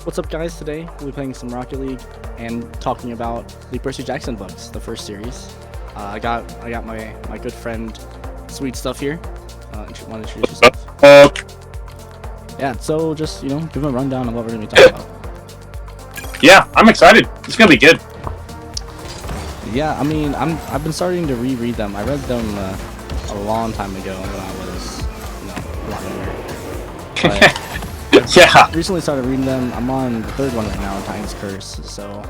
What's up, guys? Today we'll be playing some Rocket League and talking about the Percy Jackson books, the first series. I got my good friend, Sweet Stuff here. Want to introduce yourself? Yeah. So just give him a rundown of what we're gonna be talking about. Yeah, I'm excited. It's gonna be good. Yeah, I mean, I've been starting to reread them. I read them a long time ago when I was a lot younger. But Yeah. recently started reading them. I'm on the third one right now, Titan's Curse. So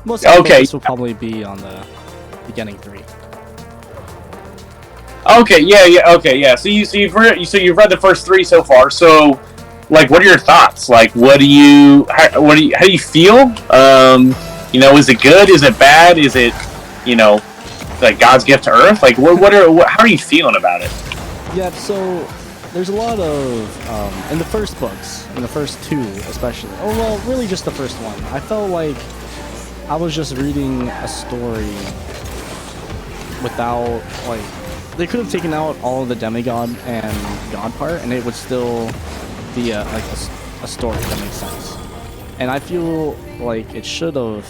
most of the books will probably be on the beginning 3. Okay. Yeah. So you've read the first 3 so far. So, like, what are your thoughts? Like, how do you feel? Is it good? Is it bad? Is it, like God's gift to Earth? Like, how are you feeling about it? Yeah. So there's a lot of in the first books, in the first 2 especially. Oh well, really just the first one. I felt like I was just reading a story without, like, they could have taken out all of the demigod and god part, and it would still be a story that makes sense. And I feel like it should have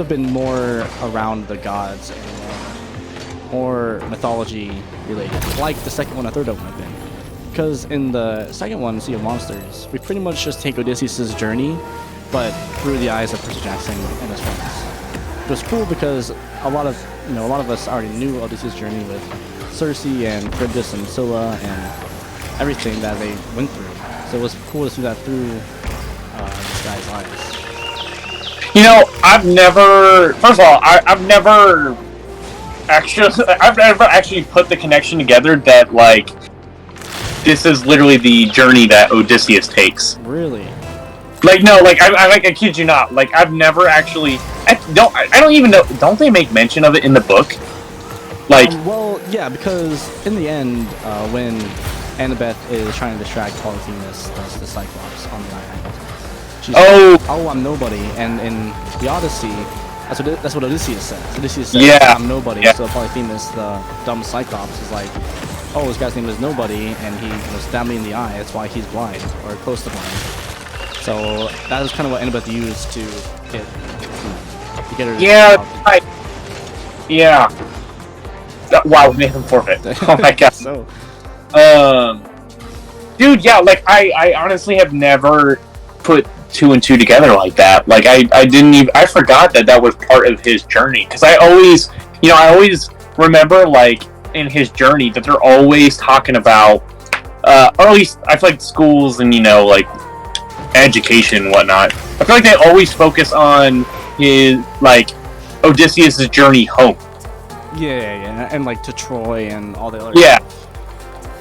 been more around the gods and more mythology related, like the second one or third one have been. Because in the second one, Sea of Monsters, we pretty much just take Odysseus' journey, but through the eyes of Percy Jackson and his friends. It was cool because a lot of us already knew Odysseus' journey with Circe and Charybdis and Scylla and everything that they went through. So it was cool to see that through this guy's eyes. I've never actually put the connection together that, like, this is literally the journey that Odysseus takes. Really? Like, no, like, I kid you not. Like, I've never actually. I don't even know. Don't they make mention of it in the book? Like, well, yeah, because in the end, when Annabeth is trying to distract Polyphemus, the Cyclops on the island, she's like, I'm nobody, and in the Odyssey, that's what Odysseus says. Odysseus says, yeah, I'm nobody. Yeah. So Polyphemus, the dumb Cyclops, is like, oh, this guy's name is Nobody, and he stabbed me in the eye. That's why he's blind, or close to blind. So that was kind of what Annabeth used to get her. Yeah, yeah. Wow, we made him forfeit. Oh my god. So, dude, yeah, like, I honestly have never put 2 and 2 together like that. Like, I forgot that was part of his journey, because I always remember, like, in his journey that they're always talking about, or at least I feel like schools and, like, education and whatnot, I feel like they always focus on his, like, Odysseus' journey home. Yeah, and like to Troy and all the other. Yeah.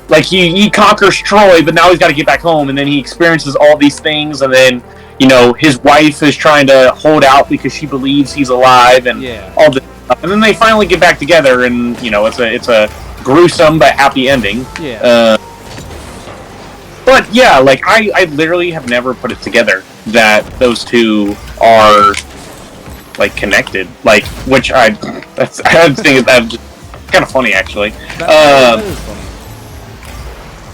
Like, he conquers Troy, but now he's got to get back home, and then he experiences all these things, and then, his wife is trying to hold out because she believes he's alive, and all this stuff. And then they finally get back together, and, it's a gruesome but happy ending. Yeah. But, yeah, like, I literally have never put it together that those 2 are, like, connected. Like, which I think that's just kind of funny, actually. That is funny.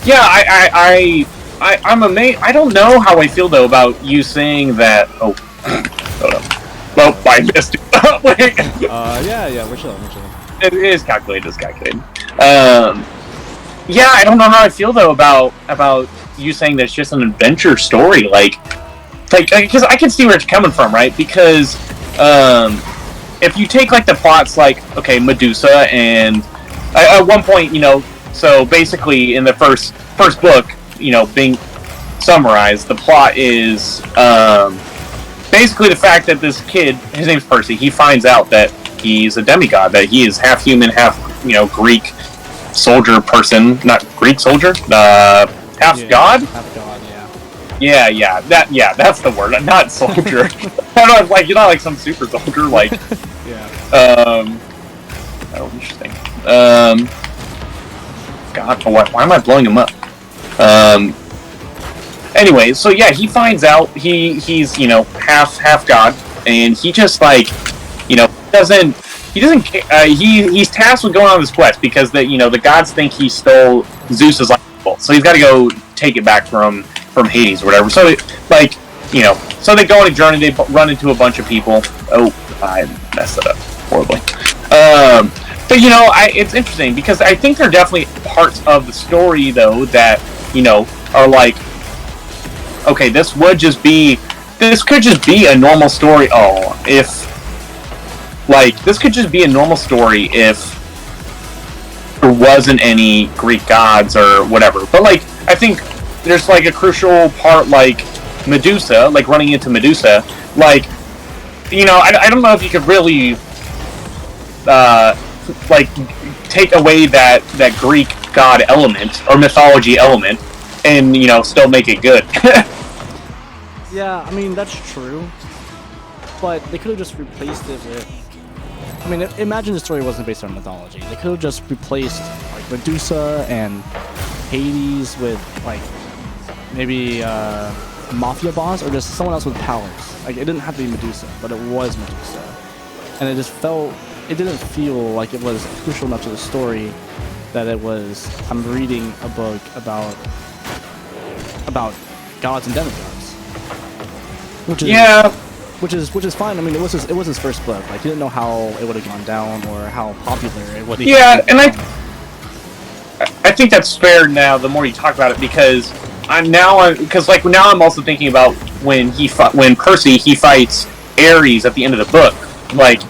Yeah, I'm amazed. I don't know how I feel, though, about you saying that. Oh, hold up. Well, I missed it. Wait. Yeah, we're chilling. It is calculated. It's calculated. Yeah, I don't know how I feel, though, about you saying that it's just an adventure story. Like, because I can see where it's coming from, right? Because if you take, like, the plots, like, okay, Medusa, and at one point, so basically in the first book, being summarized, the plot is basically the fact that this kid, his name's Percy, he finds out that he's a demigod, that he is half human, half, Greek soldier person, not Greek soldier, half god? Half god, yeah. Yeah, that's the word, not soldier. Like, you're not like some super soldier, like, yeah. Oh, interesting. God, why am I blowing him up? Anyway, so yeah, he finds out he's half god, and he just, like, he's tasked with going on this quest because the gods think he stole Zeus's life, so he's got to go take it back from from Hades or whatever. So like, you know, so they go on a journey. They run into a bunch of people. Oh, I messed it up horribly. But you know, it's interesting because I think there are definitely parts of the story though that, you know, are like, okay, this could just be a normal story. Oh, if like this could just be a normal story if there wasn't any Greek gods or whatever. But like, I think there's like a crucial part, like Medusa, like running into Medusa. Like, you know, I don't know if you could really like take away that Greek god element or mythology element and, you know, still make it good. Yeah, I mean, that's true. But they could have just replaced it with... I mean, imagine the story wasn't based on mythology. They could have just replaced, like, Medusa and Hades with, like, maybe Mafia boss or just someone else with powers. Like, it didn't have to be Medusa, but it was Medusa. And it just felt... It didn't feel like it was crucial enough to the story that it was... I'm reading a book about gods and demigods. Which is which is fine. I mean, it was his first book. Like, he didn't know how it would have gone down or how popular it would. Yeah, and I think that's fair now. The more you talk about it, because now I'm also thinking about when Percy fights Ares at the end of the book. Like,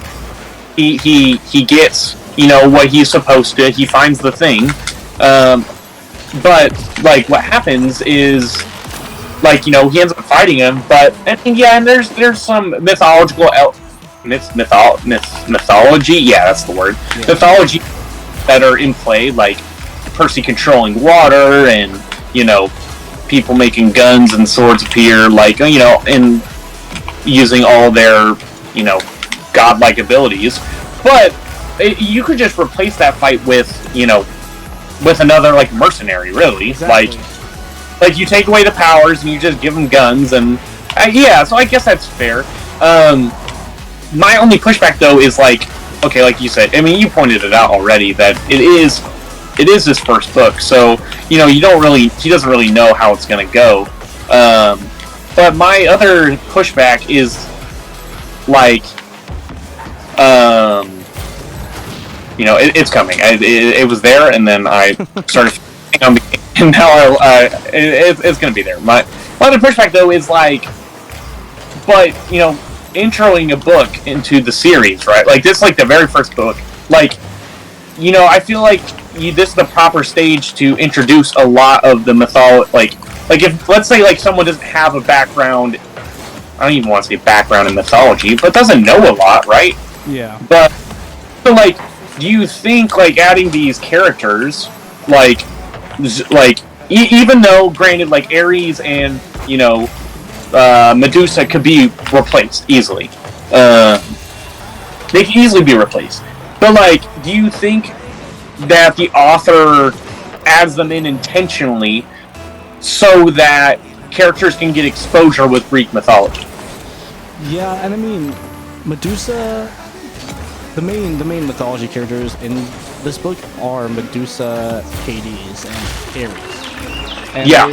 he gets, you know, what he's supposed to. He finds the thing, but like what happens is, like, you know, he ends up fighting him, but and there's some mythological mythology. Yeah, that's the word. Yeah. Mythology that are in play, like Percy controlling water, and, you know, people making guns and swords appear, like, you know, and using all their, you know, godlike abilities. But you could just replace that fight with, you know, with another, like, mercenary, really. Exactly. Like, you take away the powers and you just give them guns, and yeah, so I guess that's fair. My only pushback though is, like, okay, like you said, I mean, you pointed it out already that it is his first book, so, you know, he doesn't really know how it's gonna go. But my other pushback is, like, you know, it's coming. It was there, and then I started. And now it's going to be there. My other pushback, though, is like, but, you know, introing a book into the series, right? Like, this is like the very first book. Like, you know, I feel like this is the proper stage to introduce a lot of the mythology. Like if, let's say, like, someone doesn't have a background, I don't even want to say background in mythology, but doesn't know a lot, right? Yeah. But, so, like, do you think, like, adding these characters, like even though, granted, like, Ares and, you know, Medusa could be replaced easily. They can easily be replaced. But, like, do you think that the author adds them in intentionally so that characters can get exposure with Greek mythology? Yeah, and I mean, Medusa... The main mythology characters in this book are Medusa, Hades, and Ares. And yeah.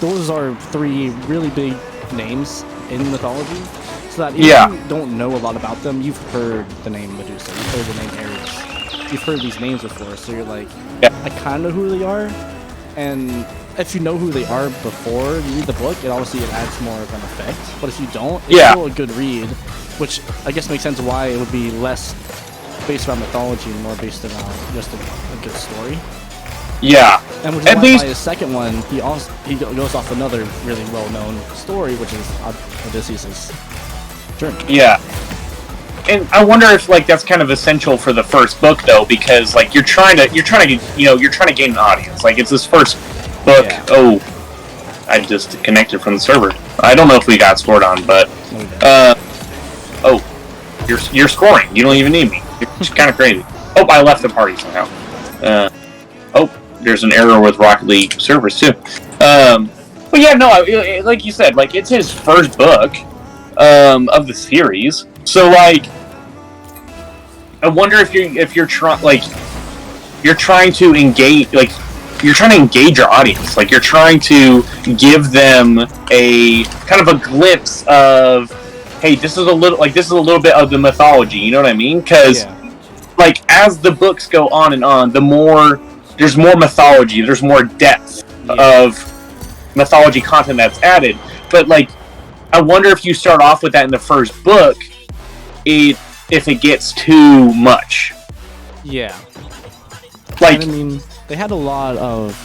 Those are three really big names in mythology. So that if you don't know a lot about them, you've heard the name Medusa, you've heard the name Ares, you've heard these names before, so you're like, I kind of know who they are. And if you know who they are before you read the book, it adds more of an effect. But if you don't, it's still a good read. Which I guess makes sense why it would be less based around mythology and more based around just a good story. Yeah. And which is why by his second one, he goes off another really well-known story, which is Odysseus' journey. Yeah. And I wonder if, like, that's kind of essential for the first book, though, because, like, you're trying to gain an audience. Like, it's this first book. Yeah. Oh, I just disconnected from the server. I don't know if we got scored on, but oh, you're scoring. You don't even need me. It's kind of crazy. Oh, I left the party somehow. Oh, there's an error with Rocket League servers too. But yeah, no, like you said, like, it's his first book of the series. So, like, I wonder if you're trying to engage, like, engage your audience. Like, you're trying to give them a kind of a glimpse of, hey, this is a little bit of the mythology. You know what I mean? Because like, as the books go on and on, there's more mythology, there's more depth of mythology content that's added. But like, I wonder if you start off with that in the first book, if it gets too much. Yeah. Like, I mean, they had a lot of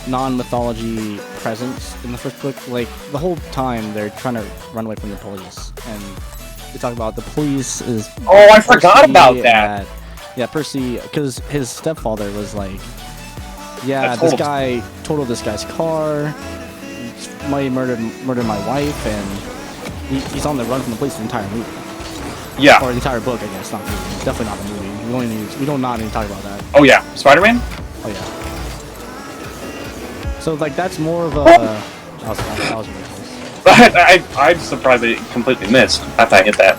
non-mythology presence in the first book. Like, the whole time they're trying to run away from the police, and they talk about the police is. Oh, I forgot about that. Yeah, Percy, because his stepfather was like, yeah, this guy totaled this guy's car, might murdered my wife, and he's on the run from the police the entire movie. Yeah. Or the entire book, I guess. Not the movie. Definitely not the movie. We don't not need to talk about that. Oh yeah, Spider-Man. Oh yeah. So like that's more of a. That was really close. I'm surprised I completely missed after I hit that.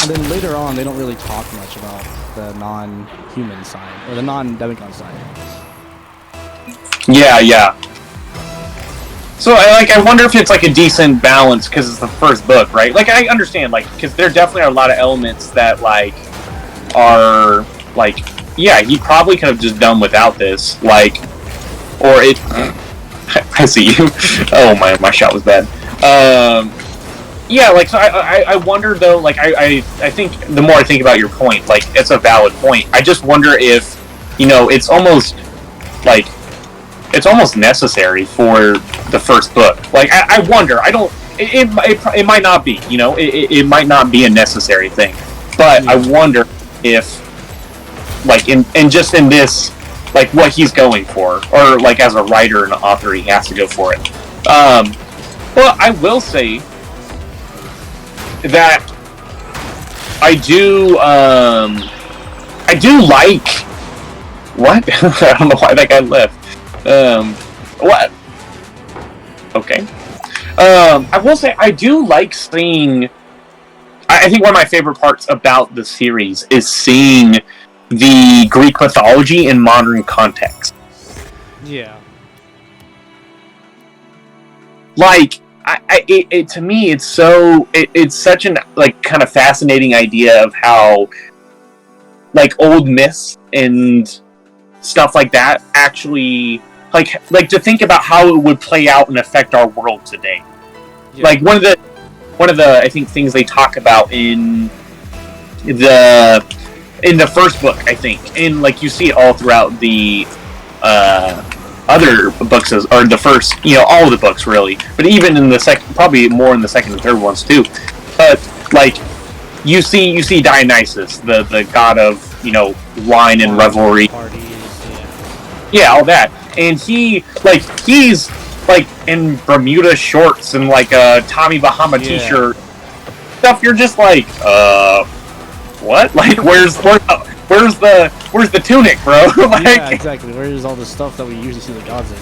And then later on, they don't really talk much about the non-human side or the non-demigod side. Yeah. So I wonder if it's like a decent balance because it's the first book, right? Like, I understand, like, because there definitely are a lot of elements that like are like, yeah, he probably could have just done without this, like, or it. I see you. Oh, my shot was bad. Yeah, like, so I wonder though, like, I think the more I think about your point, like, it's a valid point. I just wonder if, you know, it's almost necessary for the first book. Like, I wonder. I don't. It might not be. You know, it might not be a necessary thing. But I wonder if, like, in this, like, what he's going for, or like as a writer and author, he has to go for it. Well, I will say that I do like what? I don't know why that guy left. What? Okay. I will say I do like seeing. I think one of my favorite parts about the series is seeing the Greek mythology in modern context. Yeah. Like, to me, it's such an, like, kind of fascinating idea of how, like, old myths and stuff like that actually, like to think about how it would play out and affect our world today. Yeah. Like, one of the I think things they talk about in the first book, I think, and like you see it all throughout the other books, or the first, you know, all of the books really, but even in the second, probably more in the second and third ones too. But like, you see Dionysus, the god of, you know, wine and revelry, parties, yeah, all that, and he's like in Bermuda shorts and like a Tommy Bahama t-shirt stuff. You're just like, what? Like, where's the tunic, bro? Like, yeah, exactly. Where's all the stuff that we usually see the gods in?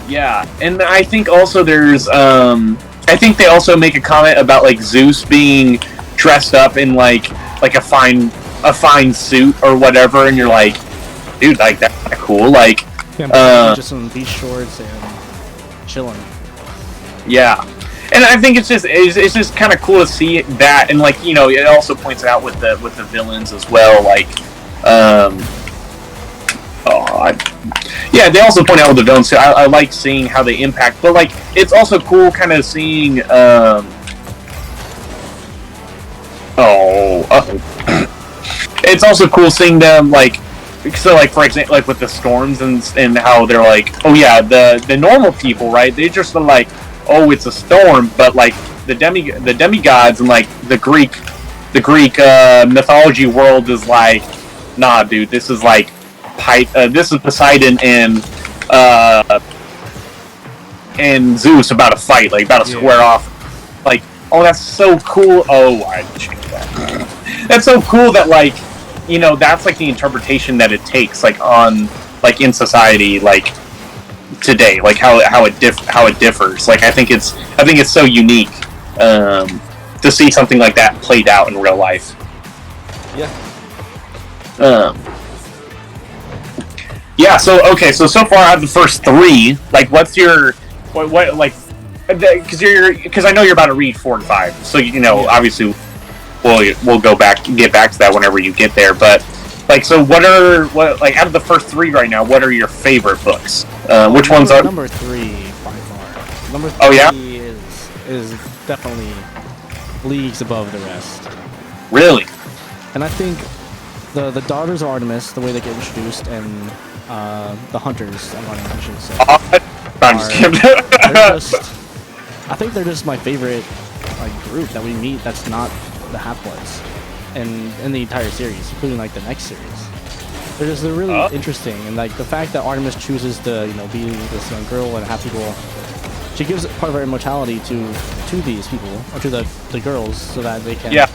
Yeah, and I think also there's, I think they also make a comment about like Zeus being dressed up in like a fine suit or whatever, and you're like, dude, like, that's kind of cool. Like, just some beach shorts and chilling. Yeah. And I think it's just kind of cool to see that, and like, you know, it also points out with the villains as well, like, yeah, they also point out with the villains too. I like seeing how they impact, but like, it's also cool kind of seeing, it's also cool seeing them, like, so like, for example, like with the storms and how they're like, oh yeah, the normal people, right? They just are like, oh, it's a storm, but like the demigods and like the Greek mythology world is like, nah, dude, this is like this is Poseidon and Zeus about to fight, like about to square off. Like, oh, that's so cool. Oh, I changed that. That's so cool that, like, you know, that's like the interpretation that it takes, like, on, like, in society, like, today, like how it differs. Like, I think it's so unique to see something like that played out in real life. Yeah. Yeah. So okay. So far out of the first three, like, what's your what like? Because I know you're about to read 4 and 5, so you know obviously we'll get back to that whenever you get there. But like, so what like out of the first three right now? What are your favorite books? Which ones are number 3 by far? Number 3 Oh, yeah? is definitely leagues above the rest. Really? And I think the Daughters of Artemis, the way they get introduced, and the Hunters of Artemis, I should say. I'm just kidding. I think they're just my favorite like group that we meet. That's not the Half-Bloods, and in the entire series, including like the next series. They're really interesting, and like the fact that Artemis chooses to be this young girl and have people. She gives part of her immortality to these people, or to the girls, so that they can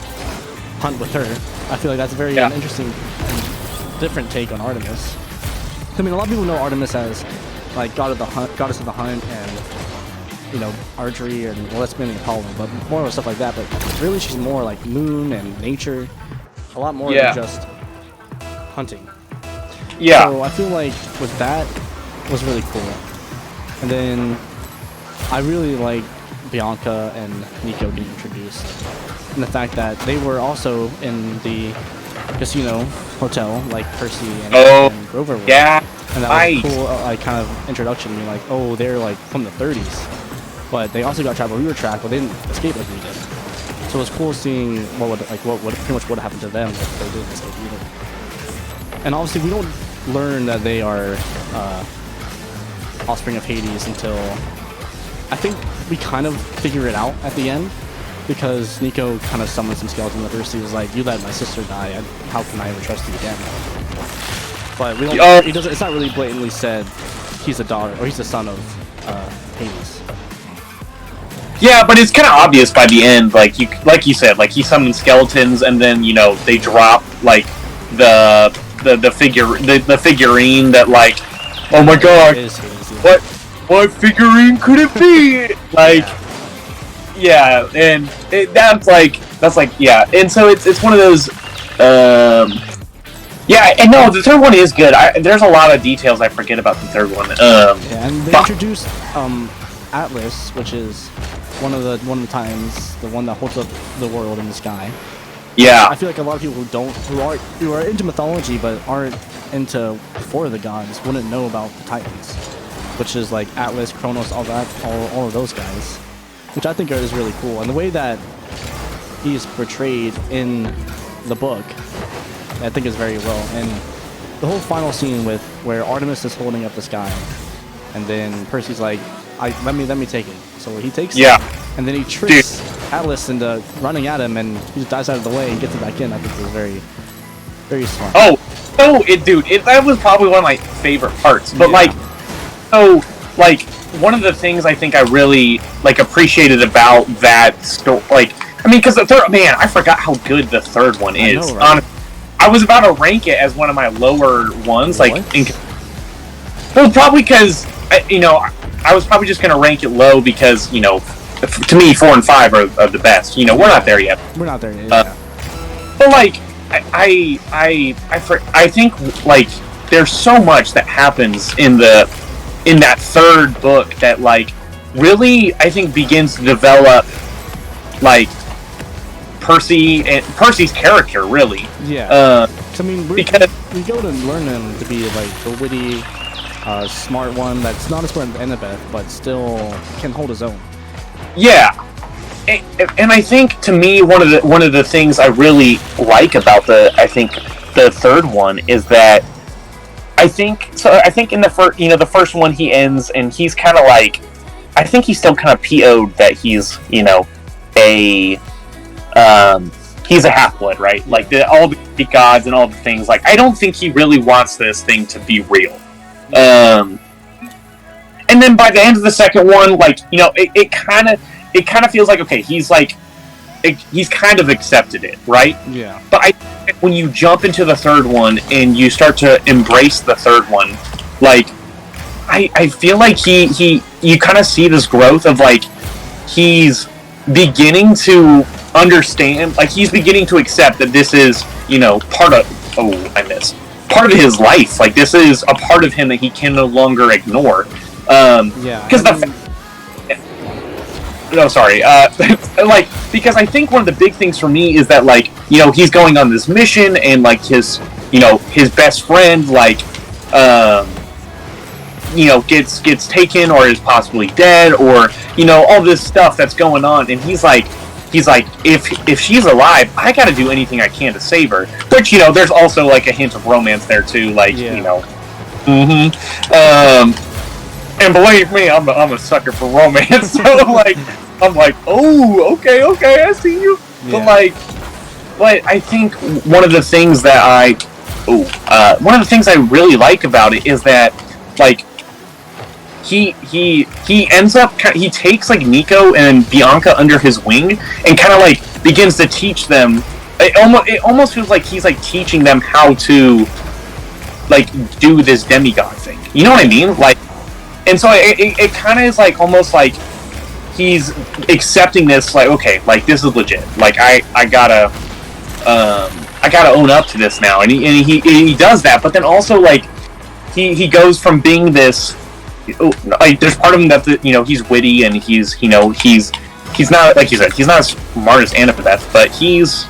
hunt with her. I feel like that's a very interesting and different take on Artemis. I mean, a lot of people know Artemis as like goddess of the hunt, and archery, and well, that's mainly Apollo, but more of stuff like that. But really, she's more like moon and nature, a lot more than just hunting. Yeah. So I feel like with that was really cool, and then I really like Bianca and Nico getting introduced, and the fact that they were also in the casino hotel like Percy and Grover were. Yeah. And that was a cool like kind of introduction. You're like, oh, they're like from the 30s. But they also got Tribal Reaver track, but they didn't escape like we did. So it was cool seeing what pretty much would have happened to them if they didn't escape either. And obviously we don't learn that they are offspring of Hades until I think we kind of figure it out at the end, because Nico kind of summons some skeletons at first. He was like, "You let my sister die. How can I ever trust you again?" But we don't. It's not really blatantly said he's a daughter or he's the son of Hades. Yeah, but it's kind of obvious by the end. Like you said, like he summons skeletons, and then they drop like the figurine that like, oh my god, what figurine could it be? Like, and that's like and so it's one of those. And no, the third one is good. There's a lot of details I forget about the third one. And they introduced Atlas, which is one of the times, the one that holds up the world in the sky. Yeah. I feel like a lot of people who are into mythology but aren't into Four of the Gods wouldn't know about the Titans, which is like Atlas, Kronos, all of those guys, which I think is really cool. And the way that he's portrayed in the book, I think is very well. And the whole final scene where Artemis is holding up the sky, and then Percy's like, let me take it. So he takes it, and then he tricks Atlas into running at him, and he just dives out of the way and gets it back in. I think it was very, very smart. That was probably one of my favorite parts. But one of the things I think I really appreciated about that story, because the third, man, I forgot how good the third one is. I know, right? I was about to rank it as one of my lower ones, probably because I was probably just gonna rank it low because to me 4 and 5 are the best. We're not there yet. We're not there yet. But I think there's so much that happens in that third book that really I think begins to develop Percy's character, really. Yeah. I mean, we go to learn him to be the witty, smart one that's not as smart as Annabeth, but still can hold his own. Yeah. And I think, to me, one of the things I really like about the third one is that I think in the first one he ends and he's kind of I think he's still kind of PO'd that he's he's a half-blood, right? All the gods and all the things. I don't think he really wants this thing to be real. And then by the end of the second one, it kind of feels like, okay, he's kind of accepted it, right? Yeah. But when you jump into the third one and you start to embrace the third one, I feel like you kind of see this growth of he's beginning to understand, he's beginning to accept that this is part part of his life. Like, this is a part of him that he can no longer ignore. Because no, sorry. Like, because I think one of the big things for me is that, like, you know, he's going on this mission, and, like, his best friend, like, you know, gets taken or is possibly dead, or, you know, all this stuff that's going on, and he's like, if she's alive, I gotta do anything I can to save her. Which, you know, there's also, like, a hint of romance there, too, like, you know. And believe me, I'm a sucker for romance, so, like, I'm like, oh, okay, I see you. Yeah. But I think one of the things that one of the things I really like about it is that, like, he ends up, he takes, like, Nico and Bianca under his wing and kind of, like, begins to teach them. It almost feels like he's, like, teaching them how to, like, do this demigod thing. You know what I mean? Like, and so it kind of is, like, almost like he's accepting this, like, okay, like, this is legit. Like, I gotta own up to this now, and he does that. But then also, like, he goes from being this, like, there's part of him that, you know, he's witty, and he's, you know, he's not, like you said, he's not as smart as Annabeth, but he's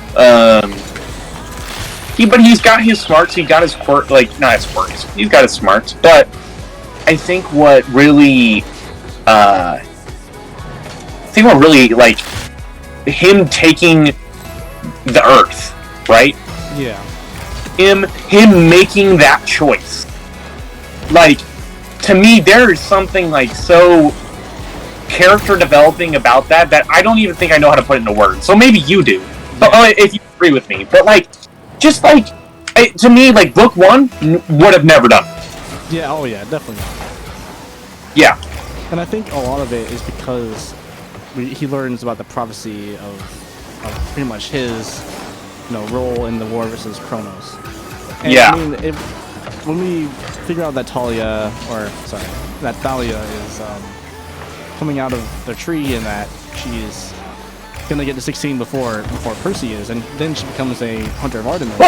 got his smarts, he got his quirk, like, not his quirks, he's got his smarts. But I think what really like, him taking the Earth, right? Yeah. Him making that choice. Like, to me, there is something, like, so character developing about that I don't even think I know how to put it into words. So maybe you do, but if you agree with me. But, like, just, like, to me, like, book 1 would have never done it. Yeah. Oh yeah, definitely. Yeah. And I think a lot of it is because he learns about the prophecy of pretty much his, you know, role in the war versus Kronos. And yeah. I mean, when we figure out that Thalia is coming out of the tree, and that she's gonna get to 16 before Percy is, and then she becomes a hunter of Artemis.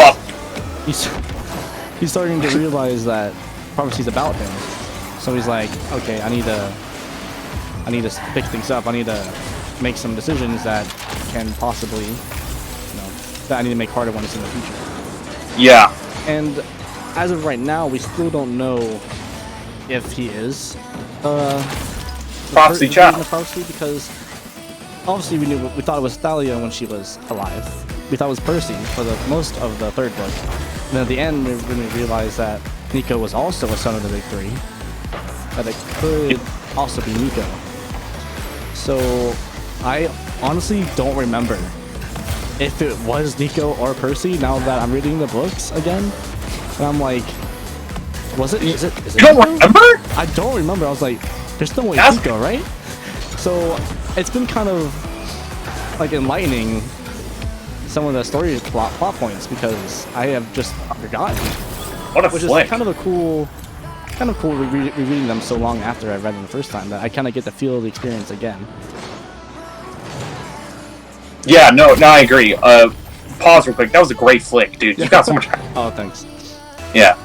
He's starting to realize that prophecy's about him. So he's like, okay, I need to pick things up. I need to make some decisions that can possibly, you know, that I need to make harder ones in the future. Yeah. And as of right now, we still don't know if he is prophecy child. Prophecy, because obviously we thought it was Thalia when she was alive. We thought it was Percy for the most of the third book. And then at the end, we realized that Nico was also a son of the Big Three. That it could also be Nico. So I honestly don't remember if it was Nico or Percy now that I'm reading the books again. And I'm like, is it you don't remember? I don't remember. I was like, there's no way Nico, right? So it's been kind of like enlightening some of the story plot points, because I have just forgotten. What a which flick. Is kind of cool rereading them so long after I read them the first time, that I kind of get to feel the experience again. Yeah, no, I agree. Pause real quick. That was a great flick, dude. You got so much. Oh, thanks. Yeah.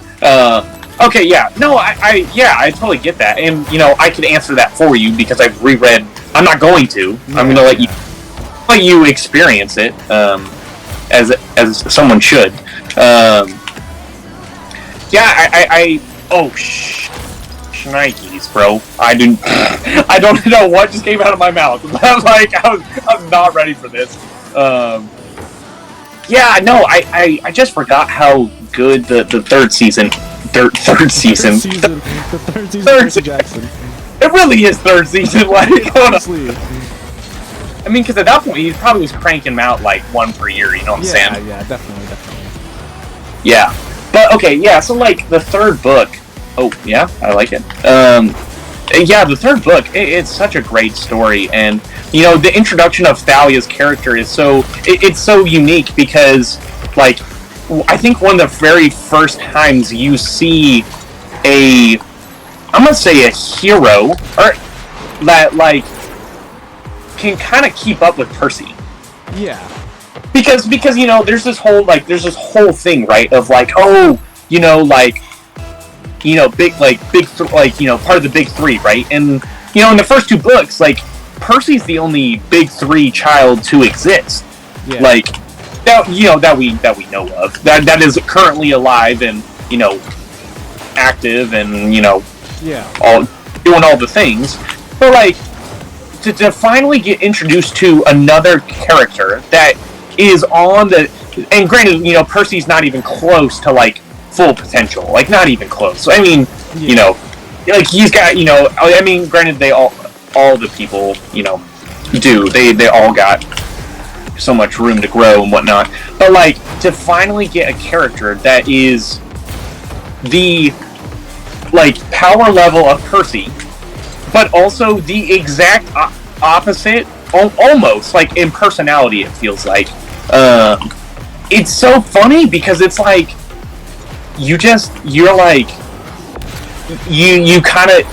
Okay, yeah. No, I totally get that. And, you know, I could answer that for you because I've reread. I'm not going to. Yeah, I'm going to let you experience it, as someone should. Shnikes, bro. I don't know what just came out of my mouth. Like, I was not ready for this. Yeah, no, I just forgot how good the third season. The third season Percy Jackson. It really is third season. Like, honestly. I mean, because at that point he probably was cranking them out like one per year. You know what I'm saying? Yeah, definitely. Yeah, but okay, yeah. So like the third book. Oh yeah, I like it. Yeah, the third book. It's such a great story, and you know the introduction of Thalia's character is it's so unique because, like, I think one of the very first times you see I'm gonna say a hero, or that like can kind of keep up with Percy. Yeah. Because you know there's this whole thing, right, of like, oh, like, part of the big three, right? And in the first two books, like, Percy's the only big three child to exist, like that we know of, that is currently alive and active and all doing all the things. But like to finally get introduced to another character that is on the, and granted, Percy's not even close to like full potential, like not even close. I mean, like he's got, I mean, granted, they all the people, they all got so much room to grow and whatnot. But like to finally get a character that is the like power level of Percy, but also the exact opposite, almost like in personality, it feels like. It's so funny because it's like you kind of,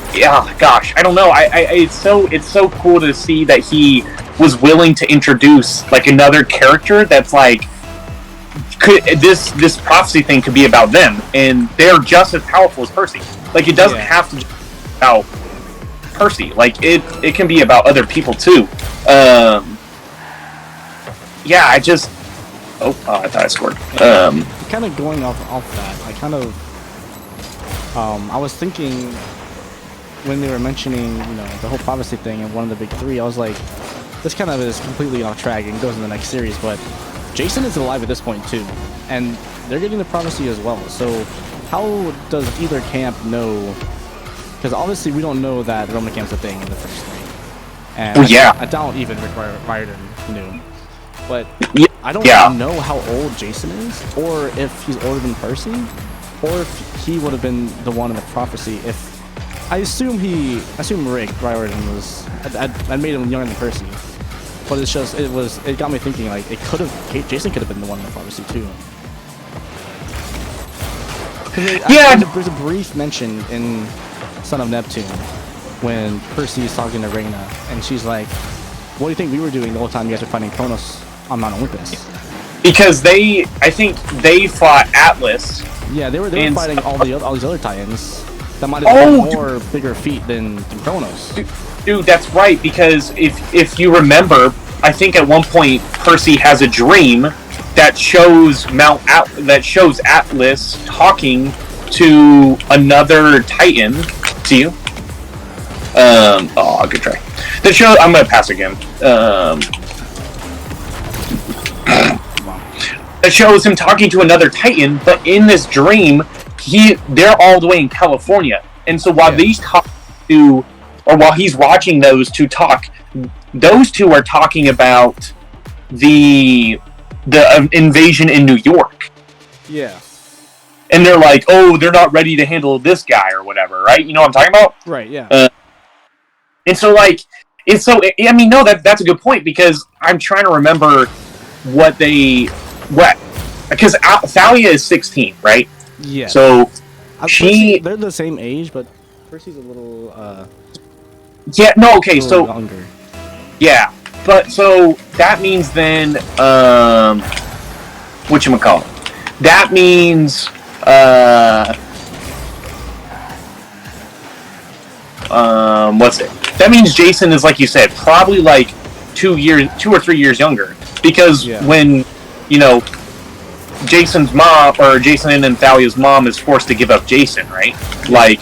gosh, I don't know. It's so cool to see that he was willing to introduce like another character that's like, this prophecy thing could be about them, and they're just as powerful as Percy. Like it doesn't have to be about Percy. Like it can be about other people too. I just I thought I scored. Kind of going off that, I kind of I was thinking when they were mentioning the whole prophecy thing and one of the big three, I was like, this kind of is completely off track and goes in the next series, but Jason is alive at this point too, and they're getting the prophecy as well. So how does either camp know? Because obviously we don't know that Roman Camp's a thing in the first three, and I don't even require Riordan knew. But I don't know how old Jason is, or if he's older than Percy, or if he would have been the one in the prophecy. If I assume Rick Riordan was, I made him younger than Percy, but it's just it got me thinking like Jason could have been the one in the prophecy too. There's a brief mention in Son of Neptune when Percy is talking to Reyna, and she's like, "What do you think we were doing the whole time you guys were fighting Kronos on Mount Olympus?" Because I think they fought Atlas. Yeah, they were fighting all these other Titans that might have been more bigger feat than Kronos. Dude, that's right. Because if you remember, I think at one point Percy has a dream that shows Atlas talking to another Titan. See you. Good try. I'm gonna pass again. That shows him talking to another Titan, but in this dream, they're all the way in California, and so while while he's watching those two talk, those two are talking about the invasion in New York. Yeah. And they're like, "Oh, they're not ready to handle this guy or whatever," right? You know what I'm talking about? Right. Yeah. And so, like, that's a good point, because I'm trying to remember because Thalia is 16, right? Yeah. So they're the same age, but Percy's a little younger. Yeah, but so that means then whatchamacallit? That means that means Jason is, like you said, probably like 2 or 3 years younger, because when Jason's mom, or Jason and Thalia's mom, is forced to give up Jason, right? Like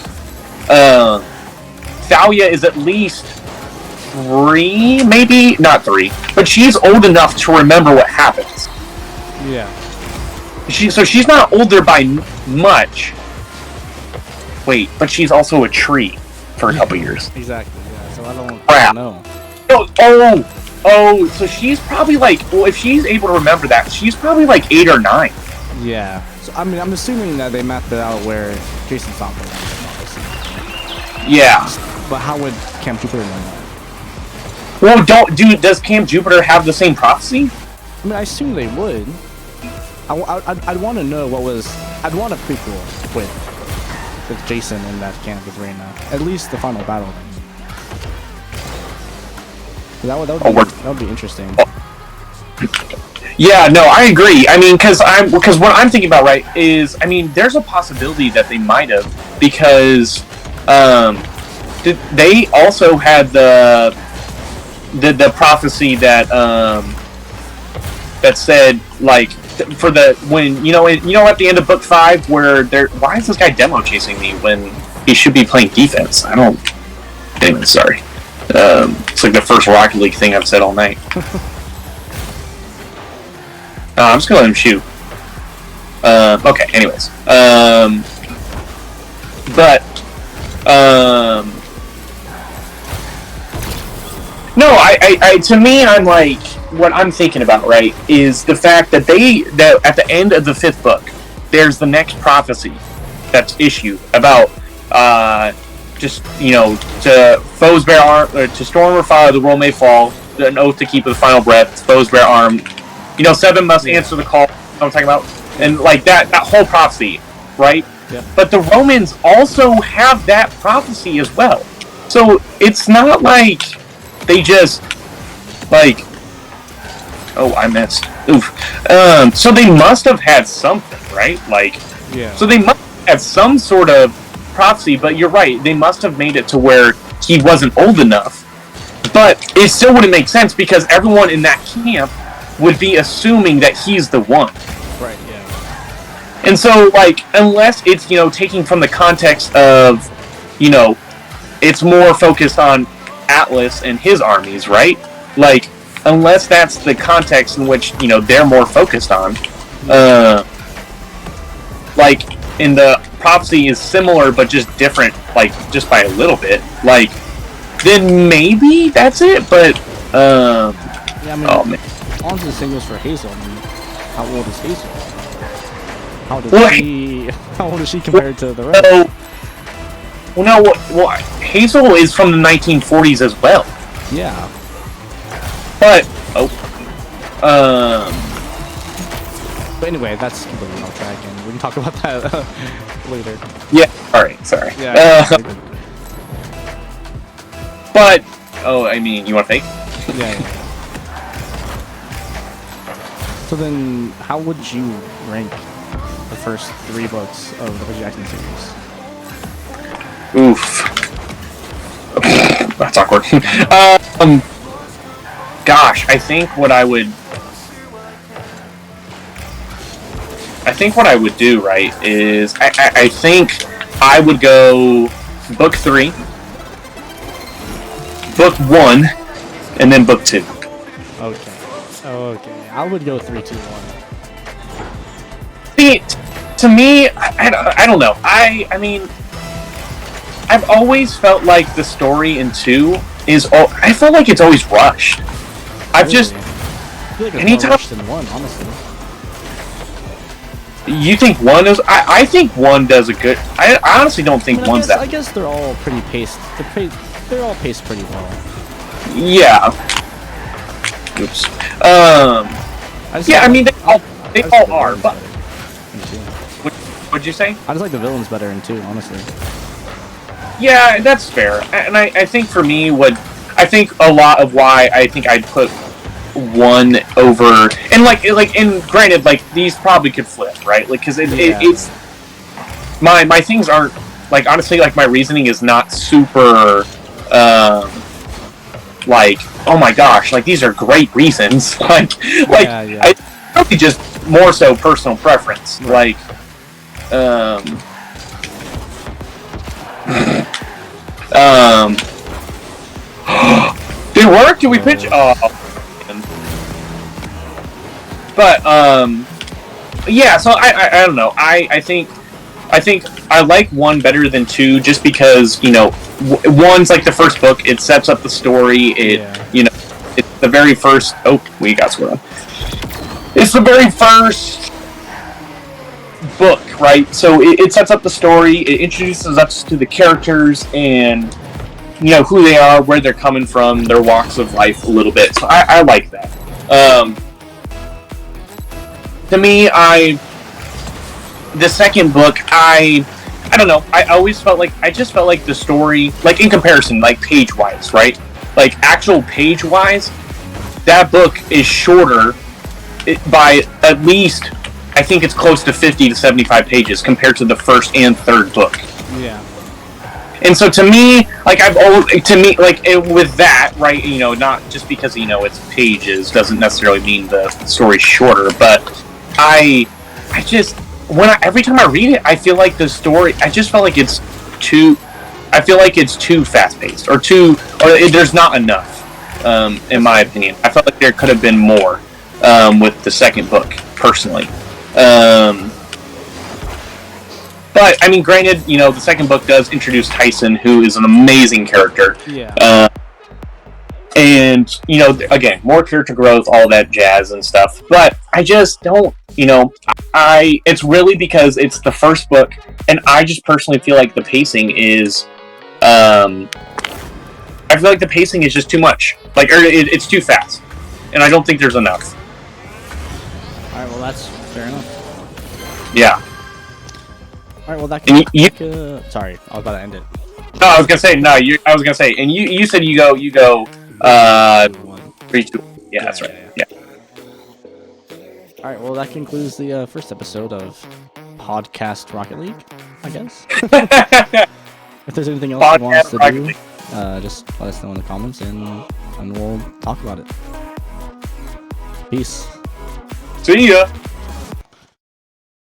Thalia is at least 3, maybe not 3, but she's old enough to remember what happens. Yeah. So she's not older by much. Wait, but she's also a tree for a couple years. Exactly. Yeah. So I don't know. So she's probably like, well, if she's able to remember that, she's probably like 8 or 9. Yeah. So I mean, I'm assuming that they mapped it out where Jason's not going, obviously. Yeah. But how would Camp Jupiter know that? Well, does Camp Jupiter have the same prophecy? I mean, I assume they would. I'd want to know I'd want a prequel with Jason in that camp with Reyna. At least the final battle. That would be interesting. Yeah, no, I agree. I mean, because what I'm thinking about, right, is, I mean, there's a possibility that they might have, because they also had the prophecy that that said, like, for the when at the end of book 5 where why is this guy demo chasing me when he should be playing defense? I don't. Anyway, sorry. It's like the first Rocket League thing I've said all night. I'm just gonna let him shoot. Okay, anyways. No, I to me, I'm like, what I'm thinking about, right, is the fact that that at the end of the 5th book, there's the next prophecy that's issued about, just, to foes bear arm, to storm or fire, the world may fall, an oath to keep with the final breath, foes bear arm, 7 must answer the call, you know what I'm talking about? And, like, that whole prophecy, right? Yeah. But the Romans also have that prophecy as well. So, it's not like they just, like, oh, I missed. Oof. So they must have had something, right? Like, yeah. So they must have some sort of prophecy, but you're right, they must have made it to where he wasn't old enough. But it still wouldn't make sense because everyone in that camp would be assuming that he's the one. Right, yeah. And so, like, unless it's, taking from the context of, it's more focused on Atlas and his armies, right? Like, unless that's the context in which, they're more focused on, like, in the prophecy is similar but just different, like, just by a little bit, like, then maybe that's it, but, yeah, I mean, oh, man. On to the same goes for Hazel. I mean, how old is Hazel? How old is she compared to the rest? Well, Hazel is from the 1940s as well. Yeah. But, But anyway, that's completely off track, and we can talk about that later. Yeah, alright, sorry. Yeah. But, I mean, you want to fake? Yeah. So then, how would you rank the first 3 books of the Percy Jackson series? Oof. That's awkward. Gosh, I think what I would do, right, is I think I would go book 3, book 1, and then book 2. Okay. I would go 3, 2, 1. See, to me, I don't know. I mean, I've always felt like the story in 2 I feel like it's always rushed. I've just... I feel like it's anytime... more rushed than 1, honestly. You think 1 is... I think 1 does a good... I honestly don't think 1's that... I guess they're all pretty paced. They're all paced pretty well. Yeah. Oops. Yeah, I mean, they all are, but... What'd you say? I just like the villains better in 2, honestly. Yeah, that's fair. And I think for me, I think a lot of why I think I'd put 1 over, and and granted, like, these probably could flip, right? Like, because it's my things aren't, like, honestly, like, my reasoning is not super, like, oh my gosh, like, these are great reasons, like, I probably just more so personal preference, right. Did it work? Did we pitch? Oh, man. But yeah. So I don't know. I think I like 1 better than 2 just because 1's like the first book. It sets up the story. It's the very first. Oh, we got squirrel. It's the very first book, right? So it sets up the story. It introduces us to the characters and who they are, where they're coming from, their walks of life a little bit. So I like that. To me, the second book, I don't know. I just felt like the story, like, in comparison, like, page-wise, right? Like, actual page-wise, that book is shorter. by at least, I think it's close to 50 to 75 pages compared to the first and third book. Yeah. And so to me, like with that, right? You know, not just because it's pages doesn't necessarily mean the story's shorter, but I just every time I read it, I feel like the story. I just felt like it's too. I feel like it's too fast paced, or there's not enough, in my opinion. I felt like there could have been more with the second book, personally. But I mean, granted, the second book does introduce Tyson, who is an amazing character. Yeah. And again, more character growth, all that jazz and stuff. But I just don't, it's really because it's the first book, and I just personally feel like the pacing is, I feel like the pacing is just too much. It's too fast, and I don't think there's enough. All right. Well, that's fair enough. Yeah. All right, well, that can... sorry, I was about to end it. No, I was gonna say, I was gonna say, and you said you go, 3, 2, 1. Yeah, that's right. Yeah. All right, well, that concludes the first episode of Podcast Rocket League, I guess. If there's anything else you want us to do, just let us know in the comments, and we'll talk about it. Peace. See ya!